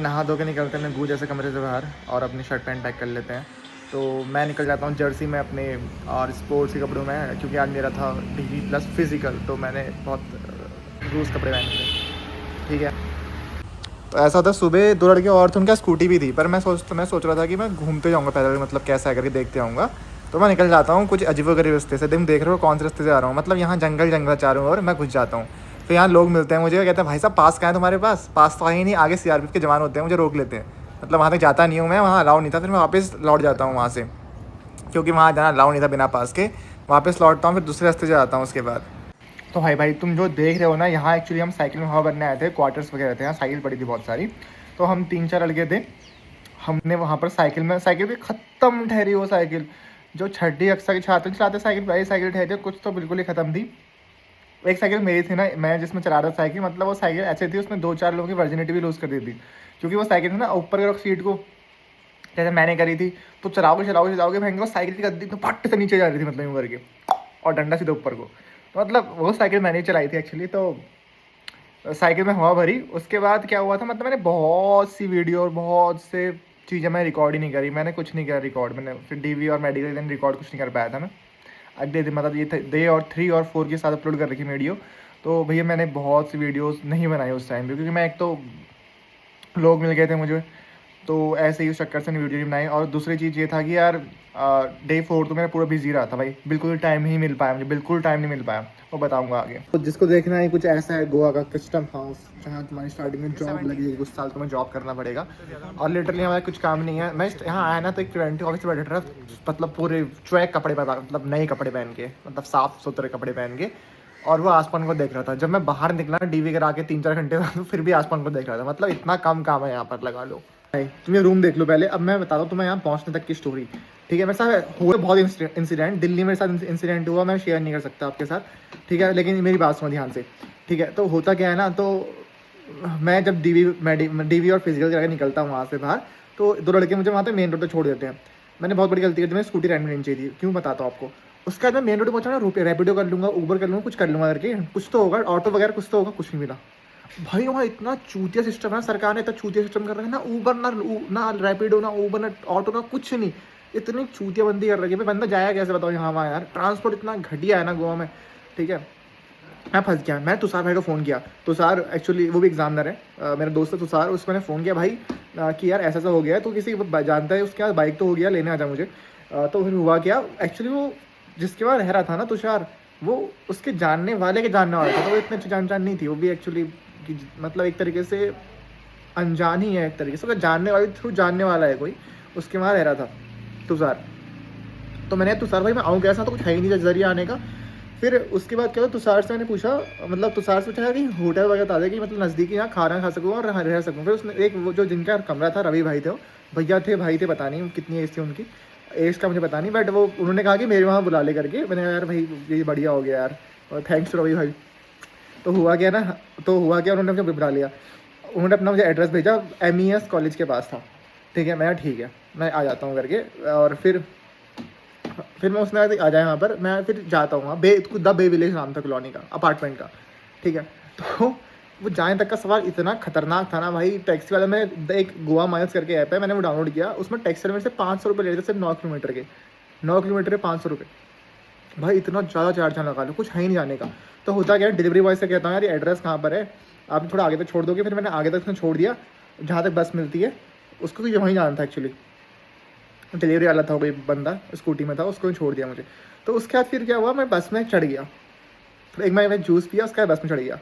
नहा धो के निकलते हैं गूंज जैसे कमरे से बाहर और अपनी शर्ट पैंट पैक कर लेते हैं। तो मैं निकल जाता हूँ जर्सी में अपने और स्पोर्ट्स के कपड़ों में, क्योंकि आज मेरा था डिग्री प्लस फिज़िकल, तो मैंने बहुत लूज़ कपड़े पहने थे। ठीक है, तो ऐसा था सुबह 2 लड़के और थे, उनका स्कूटी भी थी, पर मैं सोच रहा था कि मैं घूमते जाऊँगा पैदल, मतलब कैसा है करके देखते आऊँगा। तो मैं निकल जाता हूँ कुछ अजीबोगरीब रास्ते से। तुम देख रहे हो कौन से रास्ते से आ रहा हूँ, मतलब यहाँ जंगल चारों ओर, मैं घुस जाता हूँ। फिर यहाँ लोग मिलते हैं मुझे, कहते हैं भाई साहब पास कहाँ है तुम्हारे पास? पास तो है ही नहीं, आगे सीआरपीएफ के जवान होते हैं, मुझे रोक लेते हैं। मतलब वहाँ तक जाता नहीं हूँ मैं, वहाँ अलाउ नहीं था। फिर मैं वापस लौट जाता हूँ वहाँ से, क्योंकि वहाँ जाना अलाउ नहीं था बिना पास के। वापस लौटता हूँ, फिर दूसरे रास्ते से जाता हूँ उसके बाद। तो भाई तुम जो देख रहे हो ना, यहाँ एक्चुअली हम साइकिल में हवा भरने आए थे, क्वार्टर्स वगैरह थे, यहाँ साइकिल पड़ी थी बहुत सारी। तो हम 3-4 लड़के थे, हमने वहाँ पर साइकिल भी ख़त्म ठहरी वो साइकिल। जो छठी कक्षा के छात्र चलाते साइकिल, वही साइकिल ठहरी, कुछ तो बिल्कुल ही ख़त्म थी। एक साइकिल मेरी थी ना, मैं जिसमें चला रहा था साइकिल, मतलब वो साइकिल ऐसे थी उसमें 2-4 लोगों की वर्जिनिटी भी लूज़ कर दी थी, क्योंकि वो साइकिल ना ऊपर की सीट को जैसे मैंने करी थी, तो चलाओगे भैंगे वो साइकिल की गद्दी तो फट से नीचे जा रही थी, मतलब यूँ करके, और डंडा सीधे ऊपर को। तो मतलब वो साइकिल मैंने ही चलाई थी एक्चुअली। तो साइकिल में हवा भरी, उसके बाद क्या हुआ था, मतलब मैंने बहुत सी वीडियो और बहुत से चीज़ें मैं रिकॉर्ड ही नहीं करी, मैंने कुछ नहीं किया रिकॉर्ड। मैंने फिर डीवी और मेडिकल दिन रिकॉर्ड कुछ नहीं कर पाया था मैं। अगले दिन मतलब ये डे और 3 और 4 के साथ अपलोड कर रखी वीडियो। तो भैया मैंने बहुत सी वीडियोस नहीं बनाई उस टाइम पे, क्योंकि मैं, एक तो लोग मिल गए थे मुझे, तो ऐसे ही उस चक्कर से वीडियो नहीं बनाई। और दूसरी चीज़ ये था कि यार डे 4 तो मेरा पूरा बिजी रहा था भाई, बिल्कुल टाइम नहीं मिल पाया मुझे, बिल्कुल टाइम नहीं मिल पाया। वो बताऊंगा आगे। तो जिसको देखना है कुछ ऐसा है, गोवा का कस्टम हाउस, जहाँ तुम्हारी स्टार्टिंग में जॉब लगेगी, कुछ साल तुम्हें जॉब करना पड़ेगा। और लिटरली हमारा कुछ काम नहीं है। मैं यहाँ आया ना तो एक प्रिवेंटिव ऑफिस से बैठा था, मतलब पूरे चुएक कपड़े पहन, मतलब नए कपड़े पहन के, मतलब साफ़ सुथरे कपड़े पहन के, और वो आसमान को देख रहा था। जब मैं बाहर निकला ना डीवी करा के 3-4 घंटे बाद, तो फिर भी आसमान को देख रहा था। मतलब इतना कम काम है यहाँ पर, लगा लो। तुम ये रूम देख लो पहले, अब मैं बताता हूँ तुम्हें यहाँ पहुँचने तक की स्टोरी। ठीक है, मेरे साथ हुए बहुत इंसिडेंट, दिल्ली मेरे साथ इंसिडेंट हुआ, मैं शेयर नहीं कर सकता आपके साथ। ठीक है, लेकिन मेरी बात सुनो ध्यान से। ठीक है, तो होता क्या है ना, तो मैं जब डीवी और फिजिकल करके निकलता हूँ वहाँ से बाहर, तो 2 लड़के मुझे वहाँ पे मेन रोड पर छोड़ देते हैं। मैंने बहुत बड़ी गलती की थी, मैंने स्कूटी रेंट में लेनी चाहिए थी। क्यों बताता हूँ आपको। उसके बाद मैं मेन रोड पर पहुँचा ना, रैपिडो कर लूँगा, ऊबर कर लूँगा, कुछ कर लूँगा करके, कुछ तो होगा, ऑटो वगैरह कुछ तो होगा, कुछ नहीं मिला भाई। वहाँ इतना चूतिया सिस्टम है ना, सरकार ने इतना चूतिया सिस्टम कर रखा है ना, ऊबर ना रैपिडो, ना ऊबर, ना ऑटो, ना कुछ नहीं। इतनी चूतिया बंदी कर रखी है भाई, बंदा जाया कैसे बताओ यहाँ वहाँ यार। ट्रांसपोर्ट इतना घटिया है ना गोवा में। ठीक है, मैं फंस गया। मैं तुषार भाई को फ़ोन किया। तुषार एक्चुअली वो भी एग्जामिनर है, मेरा दोस्त है तुषार। उसको मैंने फ़ोन किया भाई कि यार ऐसा हो गया है, तो किसी जानता है उसके पास बाइक तो हो गया, लेने आ जा मुझे। तो फिर हुआ क्या, एक्चुअली वो जिसके पास रह रहा था ना तुषार, वो उसके जानने वाले के जानने वाला था, तो वो इतनी अच्छी जान नहीं थी। वो भी एक्चुअली मतलब एक तरीके से अनजान ही है, एक तरीके से जानने वाले थ्रू जानने वाला है कोई, उसके वहाँ रह रहा था तुषार। तो मैंने तुषार भाई मैं आऊँ कैसा, तो कुछ है ही नहीं जरिए आने का। फिर उसके बाद क्या हुआ, तुषार से मैंने पूछा, मतलब तुषार से पूछा कि होटल वगैरह बता दे कि मतलब नज़दीकी यहाँ खाना खा सकूँ और रह सकूँ। फिर उसने एक वो जो जिनका कमरा था, रवि भाई थे, वो भैया थे, भाई थे, पता नहीं कितनी एज थी उनकी, एज का मुझे पता नहीं, बट वो उन्होंने कहा कि मेरे वहाँ बुला ले करके। मैंने कहा यार भाई ये बढ़िया हो गया यार, और थैंक्स रवि भाई। तो हुआ क्या ना, उन्होंने मुझे बुला लिया। उन्होंने अपना मुझे एड्रेस भेजा, MES कॉलेज के पास था। ठीक है, मैं ठीक है मैं आ जाता हूँ करके। और फिर मैं उसने आ जाए यहाँ पर, मैं फिर जाता हूँ वहाँ द बे विलेज नाम था कॉलोनी का, अपार्टमेंट का। ठीक है, तो वो जाने तक का सवाल इतना खतरनाक था ना भाई। टैक्सी वाला, मैं एक गोवा माइल्स करके ऐप है, मैंने वो डाउनलोड किया, उसमें टैक्सी मेरे से 500 रुपये ले रहे थे सिर्फ 9 किलोमीटर के। 9 किलोमीटर के 500 रुपये भाई, इतना ज़्यादा चार्ज लगा लो, कुछ है ही नहीं जाने का। तो होता क्या है, डिलीवरी बॉय से कहता हूँ यार ये एड्रेस कहाँ पर है, आप थोड़ा आगे तक छोड़ दोगे। फिर मैंने आगे तक उसने छोड़ दिया, जहाँ तक बस मिलती है उसको, तो वहीं जाना था एक्चुअली। डिलीवरी वाला था कोई बंदा, स्कूटी में था, उसको ही छोड़ दिया मुझे। तो उसके बाद फिर क्या हुआ, मैं बस में चढ़ गया। फिर एक मैं जूस पिया, उसके बाद बस में चढ़ गया।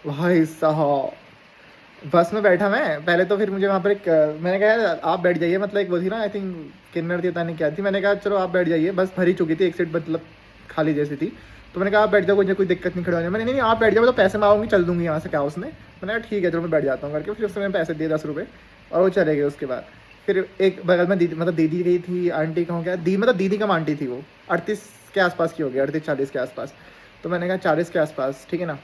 भाई साहब बस में बैठा मैं पहले, तो फिर मुझे वहाँ पर मैंने कहा यार आप बैठ जाइए, मतलब एक वो थी ना, आई थिंक किन्नर थी, पता नहीं क्या थी। मैंने कहा चलो आप बैठ जाइए, बस भरी चुकी थी, एक सीट मतलब खाली जैसी थी। तो मैंने कहा आप बैठ जाओ, कोई दिक्कत नहीं, खड़ा होने। मैंने नहीं आप बैठ जाओ, तो पैसे मांगूंगी, चल दूँगी यहाँ से, क्या उसने। मैंने कहा ठीक है चलो मैं बैठ जाता हूँ करके। फिर उसने मैंने पैसे दिए 10 रुपये, और वो चले गए। उसके बाद फिर एक बगल में दीदी, मतलब दीदी गई थी, आंटी कहूँ क्या, मतलब दीदी कम आंटी थी, वो 38 के आसपास की हो गई, 38-40 के आसपास। तो मैंने कहा 40 के आसपास, ठीक है ना।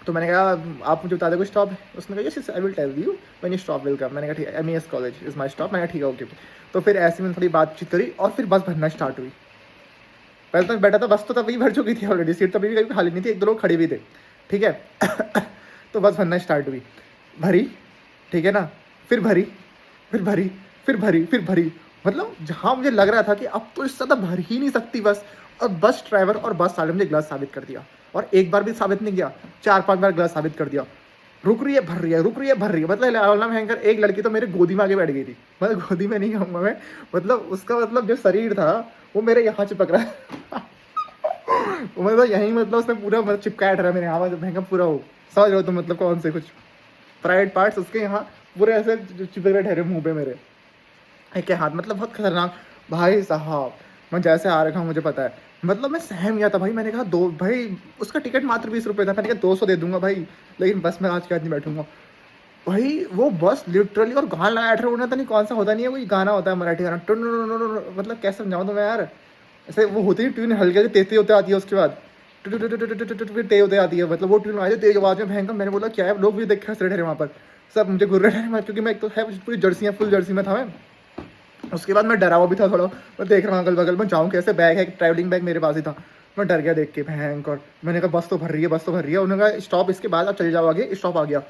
तो मैंने कहा आप मुझे बता दे कोई स्टॉप है। उसने कहा yes I will tell you when you stop will come. मैंने कहा ठीक है, MES college is my stop. मैंने कहा ठीक है ओके। तो फिर ऐसे में थोड़ी बातचीत करी, और फिर बस भरना स्टार्ट हुई। पहले तक बैठा था, बस तो तभी भर चुकी थी ऑलरेडी, सीट तभी भी कभी खाली नहीं थी, 1-2 लोग खड़े भी थे। ठीक है तो बस भरना स्टार्ट हुई। भरी, ठीक है ना, फिर भरी, फिर भरी, फिर भरी, फिर भरी। मतलब जहाँ मुझे लग रहा था कि अब तो इससे ज़्यादा भर ही नहीं सकती बस, और बस ड्राइवर और बस वाले ने मुझे गलत साबित कर दिया। और एक बार भी साबित नहीं किया, 4-5 बार गलत साबित कर दिया। रुक रही है, भर रही है, रुक रही है, भर रही है। मतलब अल्लाह भयंकर, एक लड़की तो मेरे गोदी में आके बैठ गई थी। मतलब गोदी में नहीं कहूँगा मैं, मतलब उसका मतलब जो शरीर था वो मेरे यहाँ चिपक रहा है। मतलब यहीं, मतलब उसने पूरा मतलब चिपकाया ठहरा मेरे यहाँ, भयंकर पूरा हो, समझ रहे हो तुम, मतलब कौन से कुछ प्राइवेट पार्ट्स उसके यहाँ पूरे ऐसे चिपक रहे ठहरे मुंह पे मेरे, एक हाथ, मतलब बहुत खतरनाक। भाई साहब मैं जैसे आ रखा हूँ मुझे पता है, मतलब मैं सहम गया था भाई। मैंने कहा दो भाई, उसका टिकट मात्र 20 रुपये था, मैंने कहा 200 दे दूंगा भाई, लेकिन बस में आज के आज नहीं बैठूंगा भाई। वो बस लिटरली, और गाना लगाया था उन्होंने, तो नहीं कौन सा होता नहीं है, कोई गाना होता है मराठी गाना, मतलब कैसे समझाऊँ तुम्हें यार, ऐसे वो होती है ट्यून, हल्के हल्के तेज तेज होते आती है, उसके बाद फिर तेज होते आती है, मतलब वो ट्यून आई तेज आवाज़ में भयंकर। मैंने बोला क्या है, लोग भी देख के हंस रहे थे वहाँ पर, सब मुझे घूर रहे थे, क्योंकि मैं एक तो है पूरी जर्सी है, फुल जर्सी में था मैं। उसके बाद मैं डरा हुआ भी था थोड़ा, मैं देख रहा हूँ अगल बगल में, जाऊँ कैसे, बैग है, ट्रैवलिंग बैग मेरे पास ही था। मैं डर गया देख के भयंकर। मैंने कहा बस तो भर रही है, बस तो भर रही है। उन्होंने कहा स्टॉप इसके बाद आप चले जाओ आगे, स्टॉप आ गया।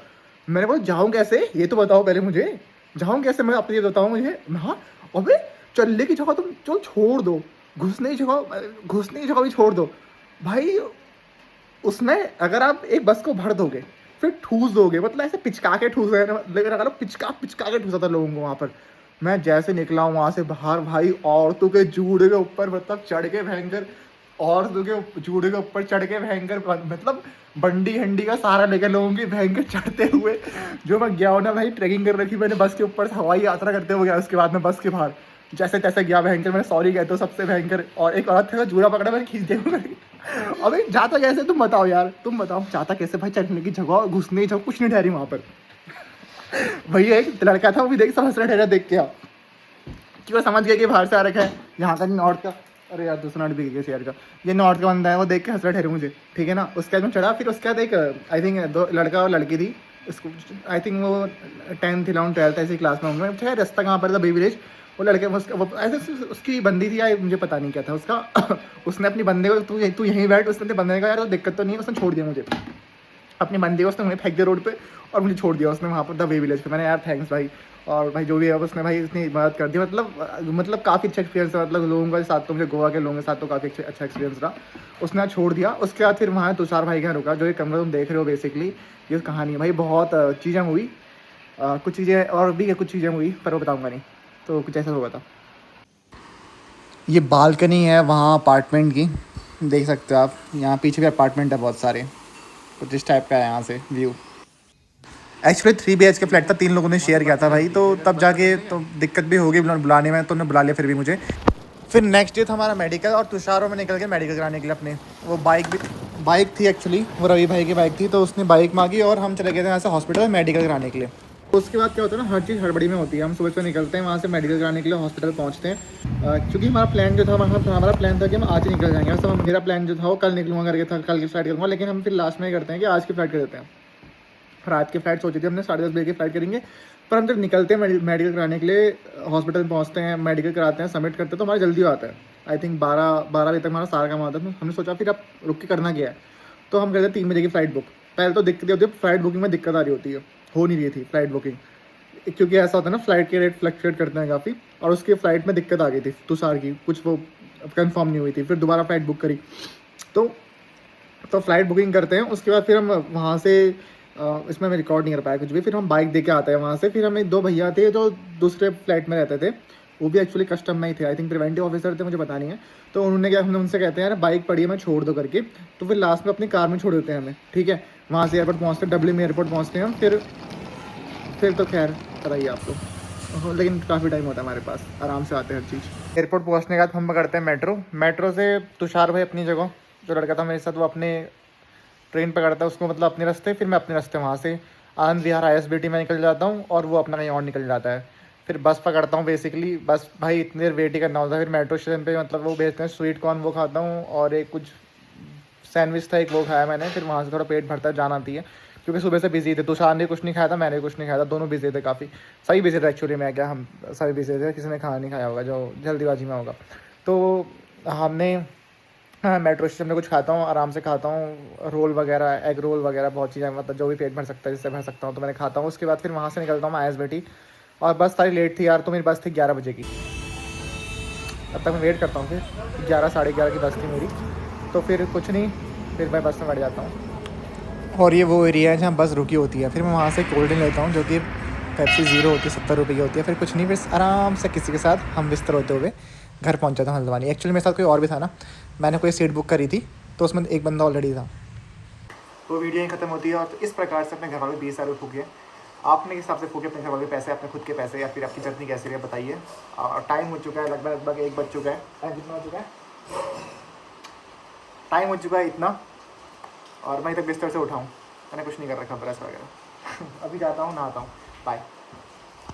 मैंने बोला जाऊँ कैसे, ये तो बताओ पहले मुझे, जाऊँ कैसे मैं, आप ये बताओ मुझे। हाँ, अबे चलने की जगह तुम चलो छोड़ दो, घुसने की जगह भी छोड़ दो भाई। उसमें अगर आप एक बस को भर दोगे, फिर ठूस दोगे, मतलब ऐसे पिचका के ठूस रहे हैं, लेकिन अगर पिचका पिचका के ठूसा था लोगों को वहाँ पर। मैं जैसे निकला हूँ वहाँ से बाहर भाई, औरतों के जूड़े के ऊपर मतलब चढ़ के भयंकर, औरतों के जूड़े के ऊपर चढ़ के भयंकर, मतलब बंडी हंडी का सहारा लेकर लोगों की भयंकर चढ़ते हुए जो मैं गया हूँ ना भाई, ट्रैकिंग कर रखी मैंने बस के ऊपर से, हवाई यात्रा करते हुए गया। उसके बाद में बस के बाहर जैसे तैसे गया भयंकर, मैंने सॉरी कहते हो सबसे भयंकर। और एक औरत था जूड़ा पकड़ा, मैंने खींच दिया। अबे जाता कैसे, तुम बताओ यार, तुम बताओ जाता कैसे भाई, चढ़ने की जगह, घुसने की जगह कुछ नहीं ठहरी वहाँ पर। भैया एक लड़का था, वो भी देख समझ रहा ठहरा देख के, कि वो समझ गया कि बाहर से आ रखा है, यहाँ का नॉर्थ का, अरे यार दूसरा नॉर्थ भी गया शहर का, ये नॉर्थ का बंदा है, वो देख के हंस रहा ठहरे मुझे, ठीक है ना। उसके बाद में चढ़ा, फिर उसके बाद एक आई थिंक दो लड़का और लड़की थी, उसको आई थिंक वो 10th 11th 12th ऐसी क्लास में होंगे। अच्छा रास्ता कहाँ पर था, बी विलेज। वो लड़के वो ऐसे उसकी बंदी थी या मुझे पता नहीं क्या था उसका। उसने अपनी बंदे को, तू यहीं बैठ, उसने बंदे ने कहा यार तो दिक्कत तो नहीं है, उसने छोड़ दिया मुझे, अपनी बंदी को उसने वहीं फेंक दिया रोड पे, और मुझे छोड़ दिया उसने वहाँ पर द वे विलेज पे। मैंने यार थैंक्स भाई, और भाई जो भी है उसने भाई इतनी मदद कर दी, मतलब काफ़ी अच्छा एक्सपीरियंस है, मतलब लोगों के साथ तो, मुझे गोवा के लोगों के साथ तो काफ़ी अच्छा एक्सपीरियंस रहा। उसने छोड़ दिया। उसके बाद फिर वहाँ तुषार भाई के यहाँ रुका, जो ये कमरा तुम देख रहे हो बेसिकली, ये कहानी है भाई। बहुत चीज़ें हुई, कुछ चीज़ें और भी कुछ चीज़ें हुई, पर वो बताऊँगा नहीं। तो कुछ ऐसा होगा था। ये बालकनी है वहाँ अपार्टमेंट की, देख सकते हो आप, यहाँ पीछे भी अपार्टमेंट है बहुत सारे, कुछ इस टाइप का है यहाँ से व्यू। एक्चुअली 3 BHK फ्लैट था, 3 लोगों ने शेयर किया था भाई, तो तब जाके तो दिक्कत भी होगी बुलाने में, तो उन्होंने बुला लिया फिर भी मुझे। फिर नेक्स्ट डे था हमारा मेडिकल, और तुषारों में निकल के मेडिकल कराने के लिए अपने, वो बाइक थी एक्चुअली, वो रवि भाई की बाइक थी, तो उसने बाइक मांगी और हम चले गए थे यहाँ से हॉस्पिटल मेडिकल कराने के लिए। उसके बाद क्या होता है ना, हर चीज़ हड़बड़ी में होती है। हम सुबह से निकलते हैं वहाँ से मेडिकल कराने के लिए, हॉस्पिटल पहुँचते हैं। क्योंकि हमारा प्लान जो था, हमारा प्लान था कि हम आज ही निकल जाएंगे, वैसे मेरा प्लान जो था वो कल निकलूँगा करके था, कल की फ्लाइट करूँगा, लेकिन हम फिर लास्ट में ही करते हैं कि आज की फ्लाइट कर देते हैं। रात की फ़्लाइट सोची थी हमने, 10:30 बजे की फ़्लाइट करेंगे, पर हम जब निकलते हैं मेडिकल कराने के लिए, हॉस्पिटल पहुँचते हैं, मेडिकल कराते हैं, सबमिट करते हैं, तो हमारा जल्दी आता है। आई थिंक 12 बजे तक हमारा सारा काम आता है। तो हमने सोचा फिर अब रुक के करना क्या है, तो हम करते 3 बजे की फ़्लाइट बुक। पहले तो दिक्कत होती है, फ़्लाइट बुकिंग में दिक्कत आ रही होती है, हो नहीं रही थी फ़्लाइट बुकिंग, क्योंकि ऐसा होता है ना फ़्लाइट के रेट फ्लक्चुएट करते हैं काफ़ी, और उसकी फ़्लाइट में दिक्कत आ गई थी तुषार की, कुछ वो कन्फर्म नहीं हुई थी। फिर दोबारा फ़्लाइट बुक करी, तो फ़्लाइट बुकिंग करते हैं। उसके बाद फिर हम वहाँ से इसमें मैं रिकॉर्ड नहीं कर पाया कुछ भी। फिर हम बाइक दे के आते हैं वहाँ से। फिर हमें 2 भैया थे जो दूसरे फ्लैट में रहते थे, वो भी एक्चुअली कस्टम में ही थे, आई थिंक प्रिवेंटिव ऑफिसर थे, मुझे पता नहीं है। तो उन्होंने क्या, हमने उनसे कहते हैं यार बाइक पड़ी है, मैं छोड़ दो करके, तो फिर लास्ट में अपनी कार में छोड़ देते हैं हमें, ठीक है। वहाँ से एयरपोर्ट पहुँचते हैं, डब्ल्यू में एयरपोर्ट पहुँचते हैं हम। फिर तो खैर बताइए आपको, लेकिन काफ़ी टाइम होता है हमारे पास, आराम से आते हैं हर चीज़। एयरपोर्ट पहुँचने के बाद हम पकड़ते हैं मेट्रो से तुषार भाई अपनी जगह, जो लड़का था मेरे साथ, वो अपने ट्रेन पकड़ता है उसको, मतलब अपने रास्ते, फिर मैं अपने रास्ते वहाँ से आनंद विहार ISBT में निकल जाता हूँ, और वो अपना कहीं और निकल जाता है। फिर बस पकड़ता हूँ बेसिकली, बस भाई इतनी देर वेट ही करना होता है। फिर मेट्रो स्टेशन पे मतलब वो भेजते हैं स्वीट कॉर्न, वो खाता हूँ, और एक कुछ सैंडविच था एक, वो खाया मैंने। फिर वहाँ से थोड़ा पेट भरता है, जान आती है, क्योंकि सुबह से बिजी थे। तुषार ने कुछ नहीं खाया था, मैंने भी कुछ नहीं खाया था, दोनों बिजी थे काफ़ी, सही बिजी थे एक्चुअली। मैं क्या, हम सभी बिजी थे, किसी ने खाना नहीं खाया होगा जो जल्दीबाजी में होगा। तो हमने हाँ, मेट्रो स्टेशन में कुछ खाता हूँ, आराम से खाता हूँ, रोल वगैरह, एग रोल वगैरह, बहुत चीज़ें, मतलब जो भी पेट भर सकता है, जिससे भर सकता हूँ तो मैंने खाता हूँ। उसके बाद फिर वहाँ से निकलता हूँ मैं ISBT, और बस सारी लेट थी यार, तो मेरी बस थी 11 बजे की। तब तक मैं वेट करता हूँ, फिर 11 साढ़े 11 की बस थी मेरी, तो फिर कुछ नहीं, फिर मैं बस में बैठ जाता हूँ। और ये वो एरिया है जहाँ बस रुकी होती है, फिर मैं वहाँ से कोल्ड ड्रिंक लेता हूँ जो कि पेप्सी ज़ीरो होती है, 70 रुपये की होती है। फिर कुछ नहीं, फिर आराम से किसी के साथ हम बिस्तर होते हुए घर पहुँच जाता हूँ हल्द्वानी। एक्चुअली मेरे साथ कोई और भी था ना, मैंने कोई सीट बुक करी थी, तो उसमें एक बंदा ऑलरेडी था। तो वीडियो यहीं ख़त्म होती है। और तो इस प्रकार से अपने घर वाले 20 साल फूके, आपने किस हिसाब से फूके अपने घर वाले पैसे, अपने खुद के पैसे, या फिर आपकी जर्नी कैसी रही बताइए। और टाइम हो चुका है, लगभग 1 बज चुका है, कितना हो चुका है, टाइम हो चुका है इतना, और मैं तक बिस्तर से उठाऊँ, मैंने कुछ नहीं कर रखा ब्रश वगैरह। अभी जाता हूँ, नहाता हूँ, बाय।